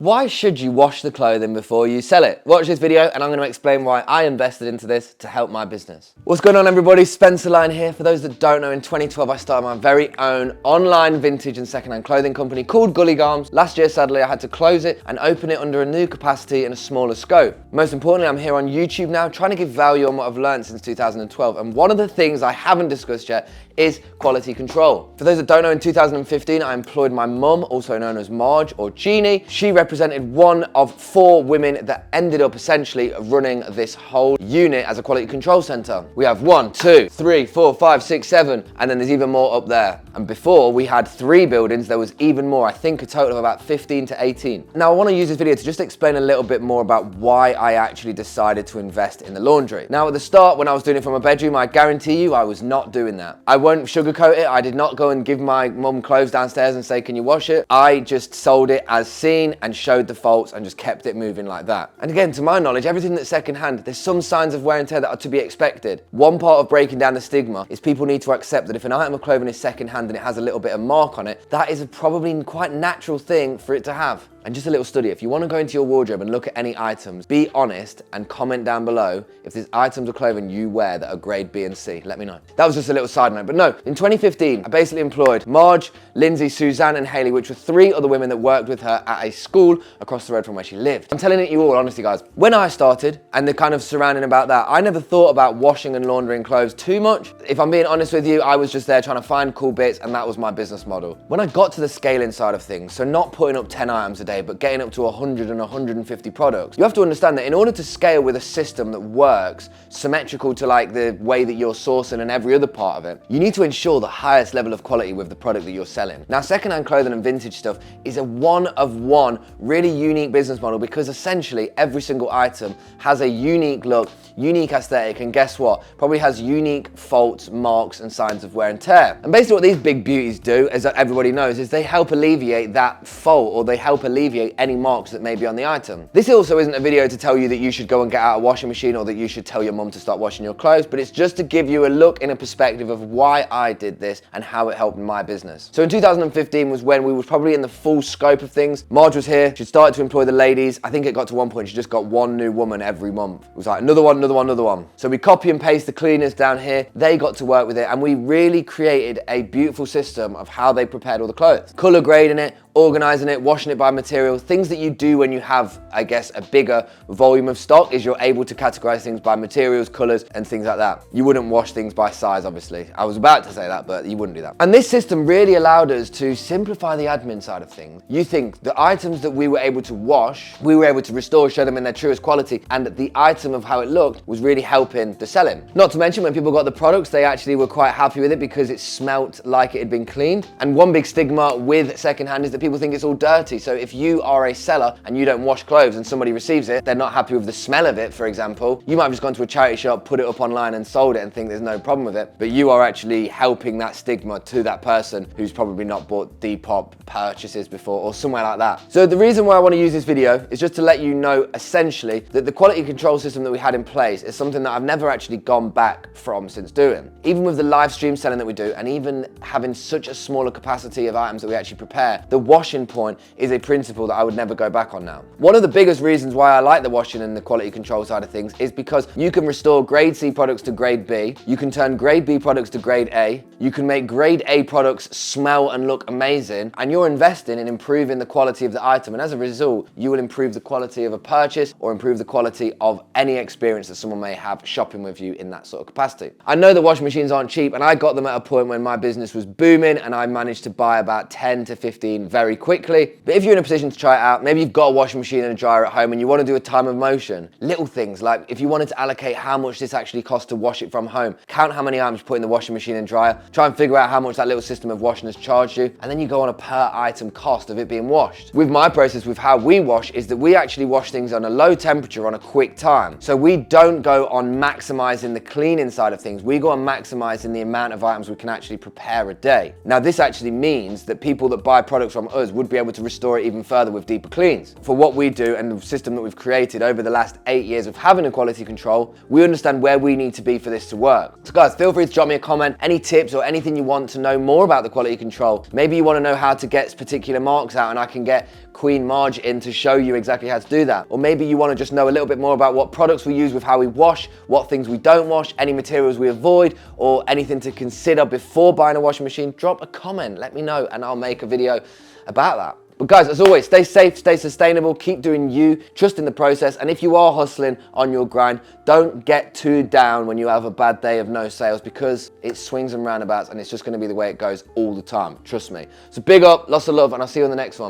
Why should you wash the clothing before you sell it? Watch this video and I'm going to explain why I invested into this to help my business. What's going on, everybody? Spencer Line here. For those that don't know, in 2012 I started my very own online vintage and secondhand clothing company called Gully Garms. Last year, sadly, I had to close it and open it under a new capacity and a smaller scope. Most importantly, I'm here on YouTube now trying to give value on what I've learned since 2012. And one of the things I haven't discussed yet is quality control. For those that don't know, in 2015, I employed my mum, also known as Marge or Jeannie. She represented one of 4 women that ended up essentially running this whole unit as a quality control center. We have 1, 2, 3, 4, 5, 6, 7, and then there's even more up there. And before we had 3 buildings, there was even more. I think a total of about 15 to 18. Now I want to use this video to just explain a little bit more about why I actually decided to invest in the laundry. Now at the start, when I was doing it from my bedroom, I guarantee you I was not doing that. I won't sugarcoat it. I did not go and give my mum clothes downstairs and say, can you wash it? I just sold it as seen and showed the faults and just kept it moving like that. And again, to my knowledge, everything that's secondhand, there's some signs of wear and tear that are to be expected. One part of breaking down the stigma is people need to accept that if an item of clothing is secondhand and it has a little bit of mark on it, that is a probably quite natural thing for it to have. And just a little study, if you want to go into your wardrobe and look at any items, be honest and comment down below if there's items of clothing you wear that are grade B and C. Let me know. That was just a little side note. But no, in 2015, I basically employed Marge, Lindsay, Suzanne, and Haley, which were 3 other women that worked with her at a school across the road from where she lived. I'm telling it you all, honestly, guys. When I started, and the kind of surrounding about that, I never thought about washing and laundering clothes too much. If I'm being honest with you, I was just there trying to find cool bits, and that was my business model. When I got to the scaling side of things, so not putting up 10 items a day, but getting up to 100 and 150 products, you have to understand that in order to scale with a system that works symmetrical to like the way that you're sourcing and every other part of it, you need to ensure the highest level of quality with the product that you're selling. Now, secondhand clothing and vintage stuff is a one-of-one really unique business model because essentially every single item has a unique look, unique aesthetic, and guess what? Probably has unique faults, marks, and signs of wear and tear. And basically what these big beauties do, as everybody knows, is they help alleviate that fault, or they help alleviate any marks that may be on the item. This also isn't a video to tell you that you should go and get out a washing machine or that you should tell your mum to start washing your clothes, but it's just to give you a look in a perspective of why I did this and how it helped my business. So in 2015 was when we were probably in the full scope of things. Marge was here. She started to employ the ladies. I think it got to one point she just got 1 new woman every month. It was like another one, another one, another one. So we copy and paste the cleaners down here. They got to work with it, and we really created a beautiful system of how they prepared all the clothes. Color grading it, organizing it, washing it by material, things that you do when you have, I guess, a bigger volume of stock is you're able to categorize things by materials, colors, and things like that. You wouldn't wash things by size, obviously. I was about to say that, but you wouldn't do that. And this system really allowed us to simplify the admin side of things. You think the items that we were able to wash, we were able to restore, show them in their truest quality, and the item of how it looked was really helping the selling. Not to mention when people got the products, they actually were quite happy with it because it smelt like it had been cleaned. And one big stigma with secondhand is that people think it's all dirty. So if you are a seller and you don't wash clothes and somebody receives it, they're not happy with the smell of it, for example. You might have just gone to a charity shop, put it up online and sold it and think there's no problem with it. But you are actually helping that stigma to that person who's probably not bought Depop purchases before or somewhere like that. So the reason why I want to use this video is just to let you know essentially that the quality control system that we had in place is something that I've never actually gone back from since doing. Even with the live stream selling that we do, and even having such a smaller capacity of items that we actually prepare, the washing point is a principle that I would never go back on now. One of the biggest reasons why I like the washing and the quality control side of things is because you can restore grade C products to grade B, you can turn grade B products to grade A, you can make grade A products smell and look amazing, and you're investing in improving the quality of the item, and as a result, you will improve the quality of a purchase or improve the quality of any experience that someone may have shopping with you in that sort of capacity. I know that washing machines aren't cheap, and I got them at a point when my business was booming and I managed to buy about 10 to 15 very quickly. But if you're in a position to try it out, maybe you've got a washing machine and a dryer at home and you want to do a time of motion, little things like if you wanted to allocate how much this actually costs to wash it from home, count how many items you put in the washing machine and dryer, try and figure out how much that little system of washing has charged you, and then you go on a per item cost of it being washed. With my process, with how we wash, is that we actually wash things on a low temperature on a quick time. So we don't go on maximizing the cleaning side of things, we go on maximizing the amount of items we can actually prepare a day. Now this actually means that people that buy products from us would be able to restore it even further with deeper cleans. For what we do and the system that we've created over the last 8 years of having a quality control, we understand where we need to be for this to work. So guys, feel free to drop me a comment, any tips or anything you want to know more about the quality control. Maybe you want to know how to get particular marks out and I can get queen marge in to show you exactly how to do that. Or maybe you want to just know a little bit more about what products we use with how we wash, what things we don't wash, any materials we avoid, or anything to consider before buying a washing machine. Drop a comment, let me know, and I'll make a video about that. But guys, as always, stay safe, stay sustainable, keep doing you, trust in the process, and if you are hustling on your grind, don't get too down when you have a bad day of no sales, because it swings and roundabouts and it's just gonna be the way it goes all the time, trust me. So big up, lots of love, and I'll see you on the next one.